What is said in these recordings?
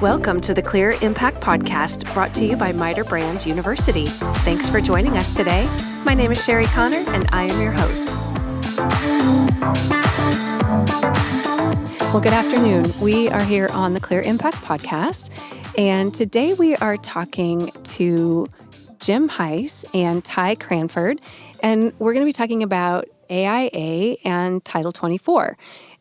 Welcome to the Clear Impact Podcast, brought to you by MITRE Brands University. Thanks for joining us today. My name is Sherry Connor, and I am your host. Well, good afternoon. We are here on the Clear Impact Podcast, and today we are talking to Jim Heiss and Ty Cranford, and we're going to be talking about AIA and Title 24.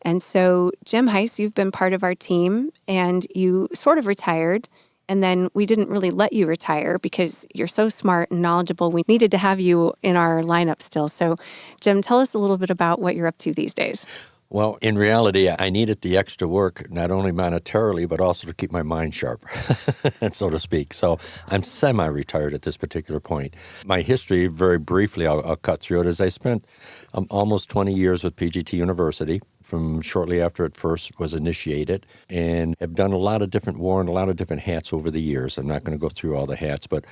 And so, Jim Heiss, you've been part of our team, and you sort of retired, and then we didn't really let you retire because you're so smart and knowledgeable. We needed to have you in our lineup still. So, Jim, tell us a little bit about what you're up to these days. Well, in reality, I needed the extra work, not only monetarily, but also to keep my mind sharp, so to speak. So I'm semi-retired at this particular point. My history, very briefly, I'll cut through it, is I spent almost 20 years with PGT University from shortly after it first was initiated, and have done worn a lot of different hats over the years. I'm not going to go through all the hats, but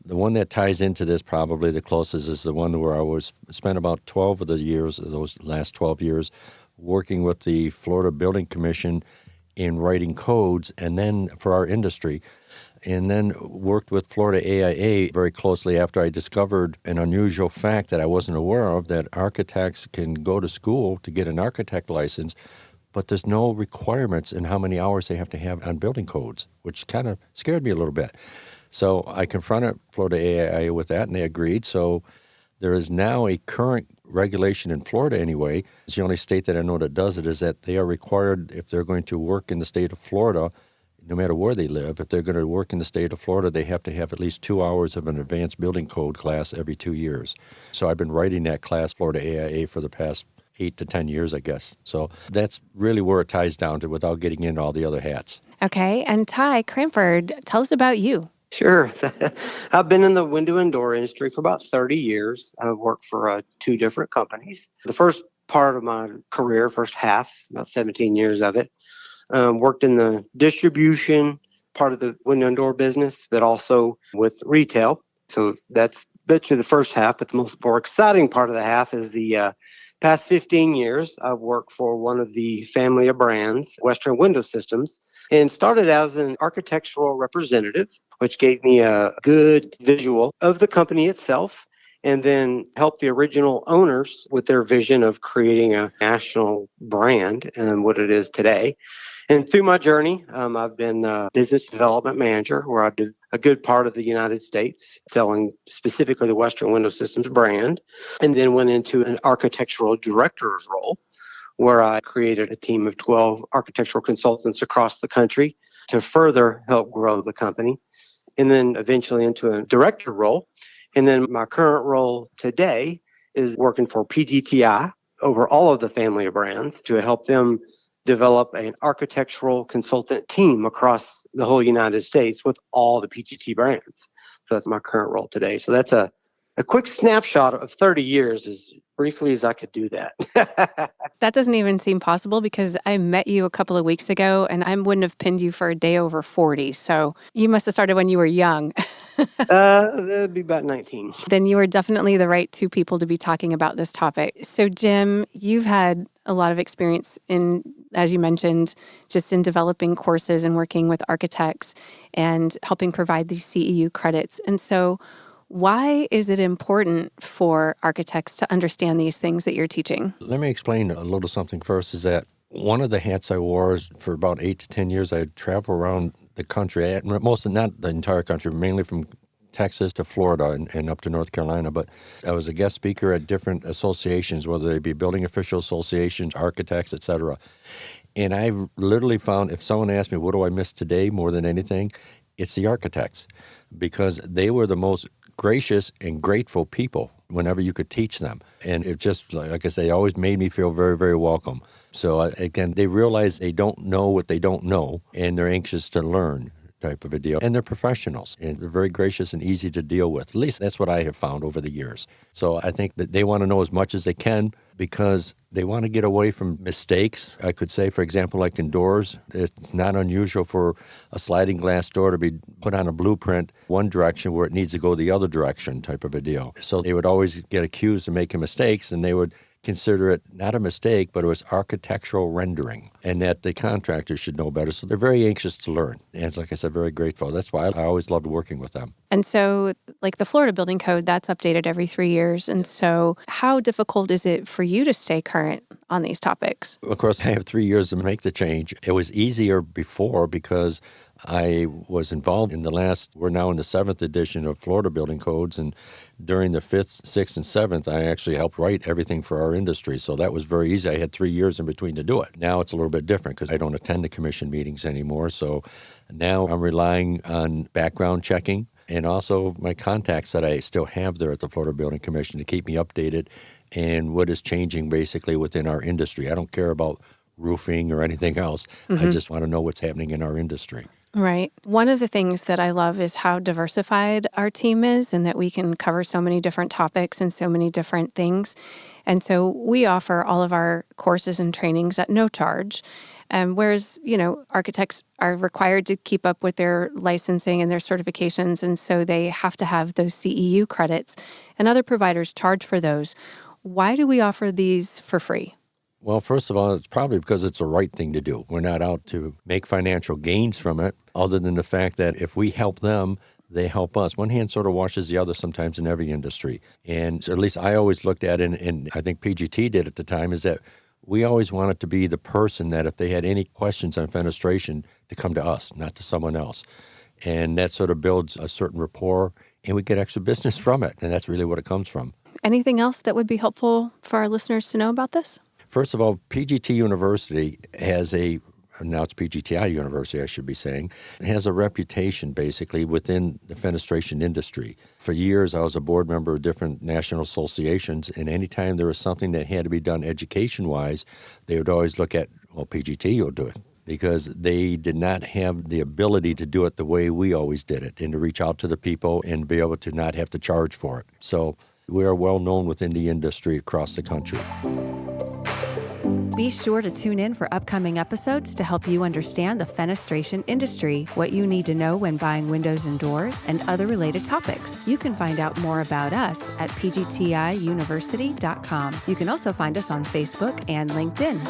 the one that ties into this probably the closest is the one where I spent about 12 of the years, those last 12 years, working with the Florida Building Commission in writing codes, and then for our industry, and then worked with Florida AIA very closely after I discovered an unusual fact that I wasn't aware of, that architects can go to school to get an architect license, but there's no requirements in how many hours they have to have on building codes, which kind of scared me a little bit. So I confronted Florida AIA with that, and they agreed. So there is now a current regulation in Florida anyway. It's the only state that I know that does it, is that they are required, if they're going to work in the state of Florida, no matter where they live, if they're going to work in the state of Florida, they have to have at least 2 hours of an advanced building code class every 2 years. So I've been writing that class, Florida AIA, for the past 8 to 10 years, I guess. So that's really where it ties down to without getting into all the other hats. Okay, and Ty Cranford, tell us about you. Sure. I've been in the window and door industry for about 30 years. I've worked for 2 different companies. The first part of my career, first half, about 17 years of it, worked in the distribution part of the window and door business, but also with retail. So that's literally the first half, but the more exciting part of the half is the past 15 years, I've worked for one of the family of brands, Western Window Systems, and started as an architectural representative, which gave me a good visual of the company itself, and then helped the original owners with their vision of creating a national brand and what it is today. And through my journey, I've been a business development manager, where I did a good part of the United States, selling specifically the Western Window Systems brand, and then went into an architectural director's role, where I created a team of 12 architectural consultants across the country to further help grow the company, and then eventually into a director role. And then my current role today is working for PGTI over all of the family of brands to help them develop an architectural consultant team across the whole United States with all the PGT brands. So that's my current role today. So that's a quick snapshot of 30 years, as briefly as I could do that. That doesn't even seem possible because I met you a couple of weeks ago and I wouldn't have pinned you for a day over 40. So you must have started when you were young. That'd be about 19. Then you are definitely the right 2 people to be talking about this topic. So Jim, you've had a lot of experience in, as you mentioned, just in developing courses and working with architects and helping provide these CEU credits. And so why is it important for architects to understand these things that you're teaching? Let me explain a little something first, is that one of the hats I wore for about 8 to 10 years, I'd travel around the country, not the entire country, mainly from Texas to Florida and up to North Carolina, but I was a guest speaker at different associations, whether they be building official associations, architects, etc. And I literally found, if someone asked me, what do I miss today more than anything, it's the architects, because they were the most gracious and grateful people whenever you could teach them. And it just, like I say, always made me feel very, very welcome. So again, they realize they don't know what they don't know, and they're anxious to learn, type of a deal. And they're professionals, and they're very gracious and easy to deal with. At least that's what I have found over the years. So I think that they want to know as much as they can because they want to get away from mistakes. I could say, for example, like in doors, it's not unusual for a sliding glass door to be put on a blueprint one direction where it needs to go the other direction, type of a deal. So they would always get accused of making mistakes, and they would consider it not a mistake, but it was architectural rendering, and that the contractors should know better. So they're very anxious to learn. And like I said, very grateful. That's why I always loved working with them. And so, like the Florida Building Code, that's updated every 3 years. And so how difficult is it for you to stay current on these topics? Of course, I have 3 years to make the change. It was easier before because I was involved in we're now in the 7th edition of Florida Building Codes, and during the 5th, 6th, and 7th, I actually helped write everything for our industry. So that was very easy. I had 3 years in between to do it. Now it's a little bit different because I don't attend the commission meetings anymore. So now I'm relying on background checking and also my contacts that I still have there at the Florida Building Commission to keep me updated and what is changing basically within our industry. I don't care about roofing or anything else. I just want to know what's happening in our industry. Right. One of the things that I love is how diversified our team is and that we can cover so many different topics and so many different things. And so we offer all of our courses and trainings at no charge. Whereas, architects are required to keep up with their licensing and their certifications. And so they have to have those CEU credits, and other providers charge for those. Why do we offer these for free? Well, first of all, it's probably because it's the right thing to do. We're not out to make financial gains from it, other than the fact that if we help them, they help us. One hand sort of washes the other sometimes in every industry. And so at least I always looked at it, and I think PGT did at the time, is that we always wanted to be the person that if they had any questions on fenestration, to come to us, not to someone else. And that sort of builds a certain rapport, and we get extra business from it. And that's really what it comes from. Anything else that would be helpful for our listeners to know about this? First of all, PGT University now it's PGTI University, I should be saying, has a reputation basically within the fenestration industry. For years, I was a board member of different national associations, and anytime there was something that had to be done education-wise, they would always look at, well, PGT will do it, because they did not have the ability to do it the way we always did it, and to reach out to the people and be able to not have to charge for it. So we are well known within the industry across the country. Be sure to tune in for upcoming episodes to help you understand the fenestration industry, what you need to know when buying windows and doors, and other related topics. You can find out more about us at pgtiuniversity.com. You can also find us on Facebook and LinkedIn.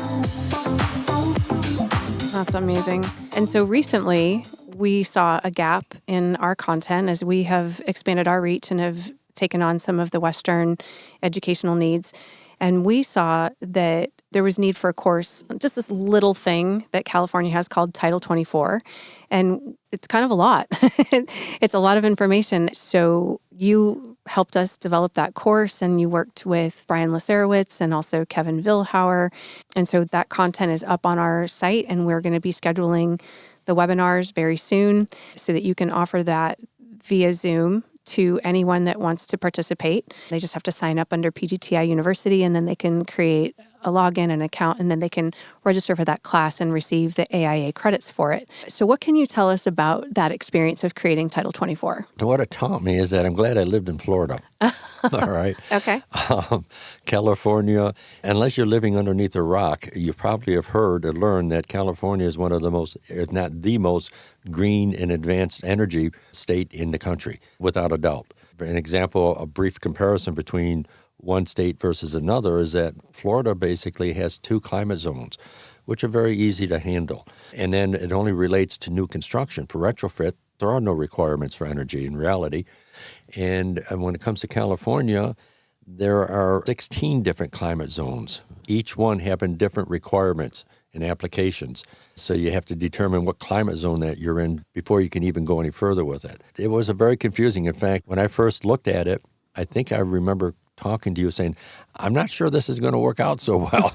That's amazing. And so recently, we saw a gap in our content as we have expanded our reach and have taken on some of the Western educational needs. And we saw that there was need for a course, just this little thing that California has called Title 24. And it's kind of a lot. It's a lot of information. So you helped us develop that course, and you worked with Brian Lasarowitz and also Kevin Vilhauer. And so that content is up on our site, and we're going to be scheduling the webinars very soon so that you can offer that via Zoom to anyone that wants to participate. They just have to sign up under PGTI University, and then they can create a login and account, and then they can register for that class and receive the AIA credits for it. So what can you tell us about that experience of creating Title 24? What it taught me is that I'm glad I lived in Florida. All right. Okay. California, unless you're living underneath a rock, you probably have heard or learned that California is one of the most, if not the most, green and advanced energy state in the country, without a doubt. An example, a brief comparison between one state versus another is that Florida basically has 2 climate zones, which are very easy to handle. And then it only relates to new construction. For retrofit, there are no requirements for energy in reality. And when it comes to California, there are 16 different climate zones. Each one having different requirements and applications. So you have to determine what climate zone that you're in before you can even go any further with it. It was a very confusing. In fact, when I first looked at it, I think I remember talking to you saying, I'm not sure this is going to work out so well,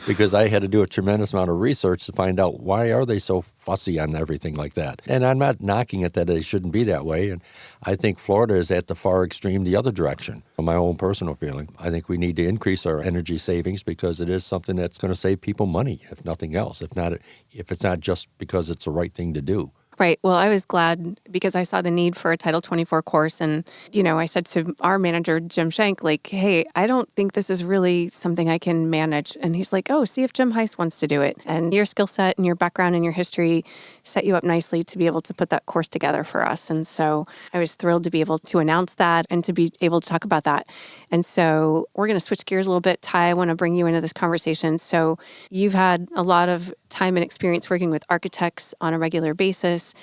because I had to do a tremendous amount of research to find out why are they so fussy on everything like that. And I'm not knocking it that they shouldn't be that way. And I think Florida is at the far extreme the other direction. From my own personal feeling, I think we need to increase our energy savings because it is something that's going to save people money, if nothing else, if it's not just because it's the right thing to do. Right. Well, I was glad because I saw the need for a Title 24 course. And, I said to our manager, Jim Shank, like, hey, I don't think this is really something I can manage. And he's like, oh, see if Jim Heiss wants to do it. And your skill set and your background and your history set you up nicely to be able to put that course together for us. And so I was thrilled to be able to announce that and to be able to talk about that. And so we're going to switch gears a little bit. Ty, I want to bring you into this conversation. So you've had a lot of time and experience working with architects on a regular basis.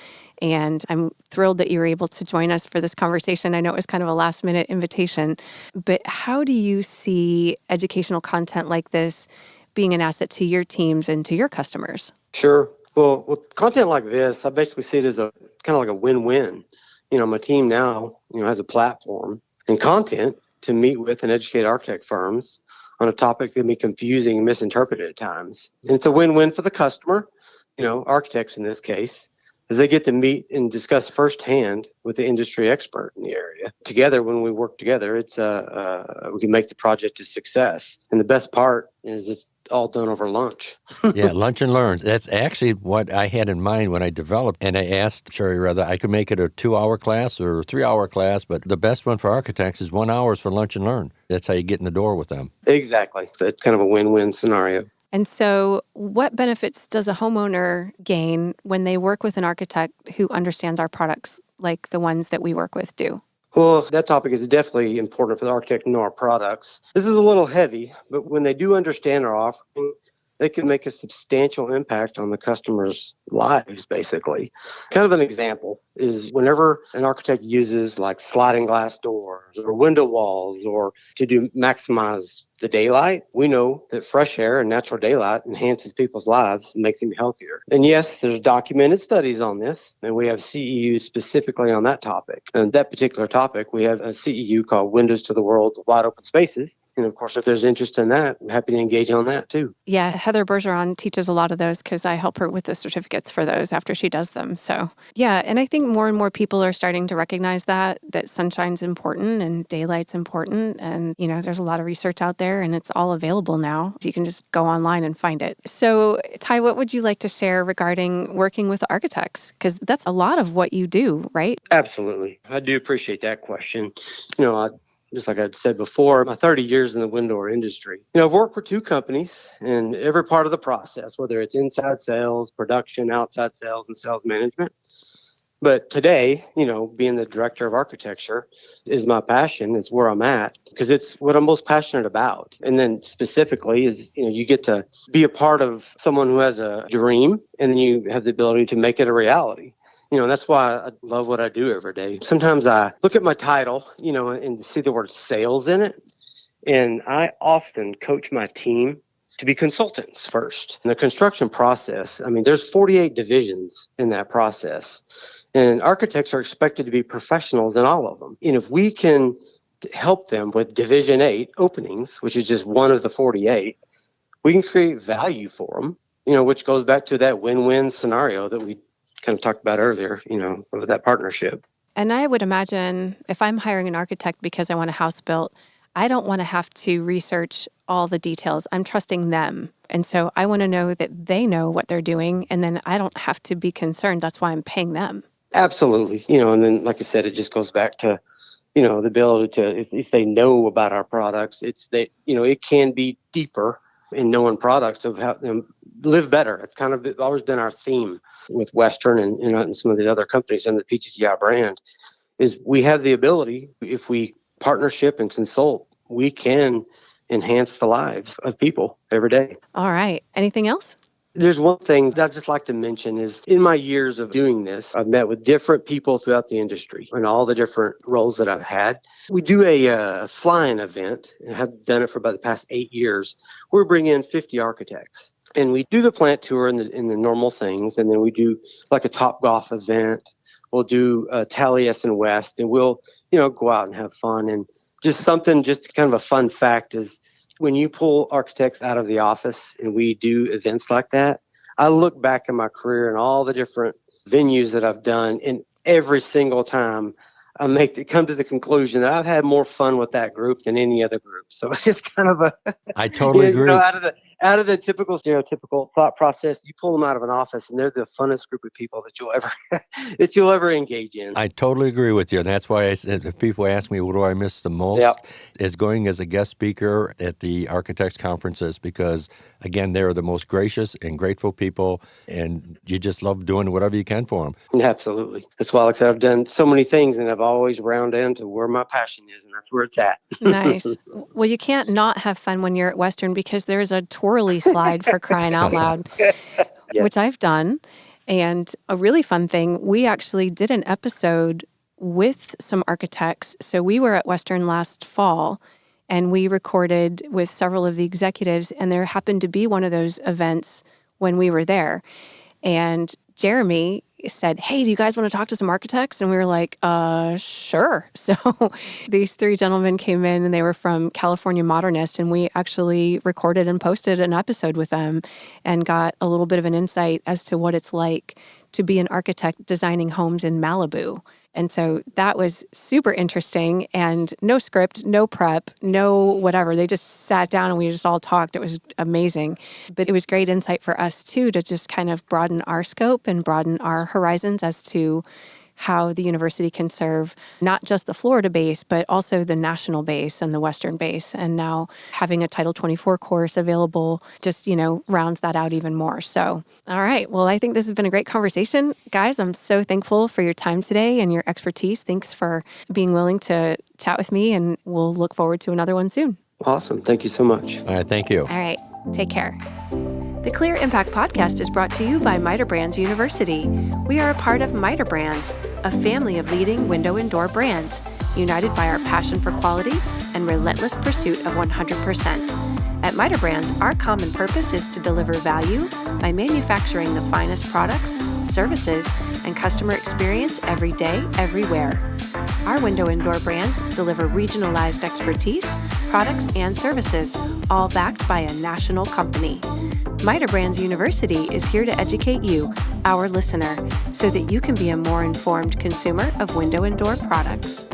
And I'm thrilled that you were able to join us for this conversation. I know it was kind of a last minute invitation, but how do you see educational content like this being an asset to your teams and to your customers? Sure. Well, with content like this, I basically see it as a kind of like a win-win. My team now, has a platform and content to meet with and educate architect firms on a topic that can be confusing and misinterpreted at times. And it's a win-win for the customer, architects in this case, as they get to meet and discuss firsthand with the industry expert in the area. Together, when we work together, it's we can make the project a success. And the best part is it's all done over lunch. Yeah, lunch and learn. That's actually what I had in mind when I developed. And I asked Sherry whether I could make it a 2-hour class or a 3-hour class. But the best one for architects is 1 hour for lunch and learn. That's how you get in the door with them. Exactly. It's kind of a win-win scenario. And so what benefits does a homeowner gain when they work with an architect who understands our products like the ones that we work with do? Well, that topic is definitely important for the architect to know our products. This is a little heavy, but when they do understand our offering, they can make a substantial impact on the customer's lives, basically. Kind of an example is whenever an architect uses like sliding glass doors or window walls or to do maximize the daylight, we know that fresh air and natural daylight enhances people's lives and makes them healthier. And yes, there's documented studies on this, and we have CEUs specifically on that topic. And that particular topic, we have a CEU called Windows to the World, Wide Open Spaces. And of course, if there's interest in that, I'm happy to engage on that too. Yeah, Heather Bergeron teaches a lot of those because I help her with the certificates for those after she does them. So yeah, and I think more and more people are starting to recognize that sunshine's important and daylight's important. And, there's a lot of research out there and it's all available now. You can just go online and find it. So Ty, what would you like to share regarding working with architects? Because that's a lot of what you do, right? Absolutely. I do appreciate that question. Just like I said before, my 30 years in the window industry. I've worked for 2 companies and every part of the process, whether it's inside sales, production, outside sales, and sales management. But today, being the director of architecture is my passion. It's where I'm at because it's what I'm most passionate about. And then specifically is, you get to be a part of someone who has a dream and then you have the ability to make it a reality. That's why I love what I do every day. Sometimes I look at my title, and see the word sales in it. And I often coach my team to be consultants first. In the construction process, there's 48 divisions in that process. And architects are expected to be professionals in all of them. And if we can help them with Division 8 openings, which is just one of the 48, we can create value for them, which goes back to that win-win scenario that we kind of talked about earlier, with that partnership. And I would imagine if I'm hiring an architect because I want a house built, I don't want to have to research all the details. I'm trusting them. And so I want to know that they know what they're doing, and then I don't have to be concerned. That's why I'm paying them. Absolutely. And then, like I said, it just goes back to, the ability to, if they know about our products, it can be deeper in knowing products of how them live better. It's kind of always been our theme with Western and some of the other companies and the PGTI brand is we have the ability, if we partnership and consult, we can enhance the lives of people every day. All right. Anything else? There's one thing that I'd just like to mention is in my years of doing this, I've met with different people throughout the industry and all the different roles that I've had. We do a fly-in event and have done it for about the past 8 years. We're bringing in 50 architects and we do the plant tour and the normal things. And then we do like a Top Golf event. We'll do Taliesin West and we'll, go out and have fun. And just kind of a fun fact is, when you pull architects out of the office and we do events like that, I look back in my career and all the different venues that I've done, and every single time I come to the conclusion that I've had more fun with that group than any other group. So it's just kind of I totally agree. out of out of the typical stereotypical thought process, you pull them out of an office and they're the funnest group of people that you'll ever engage in. I totally agree with you. And that's why I said, if people ask me, what do I miss the most, Yep. is going as a guest speaker at the architects conferences, because, again, they're the most gracious and grateful people, and you just love doing whatever you can for them. Absolutely. That's why, like I said, I've done so many things and I've always round down to where my passion is, and that's where it's at. Nice. Well, you can't not have fun when you're at Western because there's a twirly slide for crying out loud, Yeah. which I've done. And a really fun thing, we actually did an episode with some architects. So we were at Western last fall and we recorded with several of the executives, and there happened to be one of those events when we were there. And Jeremy said, hey, do you guys want to talk to some architects? And we were like, sure. So these three gentlemen came in and they were from California Modernist, and we actually recorded and posted an episode with them and got a little bit of an insight as to what it's like to be an architect designing homes in Malibu. And so that was super interesting, and no script, no prep, no whatever. They just sat down and we just all talked. It was amazing. But it was great insight for us too, to just kind of broaden our scope and broaden our horizons as to how the university can serve not just the Florida base, but also the national base and the Western base. And now having a Title 24 course available just, rounds that out even more. So, all right. Well, I think this has been a great conversation. Guys, I'm so thankful for your time today and your expertise. Thanks for being willing to chat with me, and we'll look forward to another one soon. Awesome. Thank you so much. All right, thank you. All right. Take care. The Clear Impact Podcast is brought to you by Miter Brands University. We are a part of Miter Brands, a family of leading window and door brands, united by our passion for quality and relentless pursuit of 100%. At Miter Brands, our common purpose is to deliver value by manufacturing the finest products, services, and customer experience every day, everywhere. Our window and door brands deliver regionalized expertise, products, and services, all backed by a national company. Miter Brands University is here to educate you, our listener, so that you can be a more informed consumer of window and door products.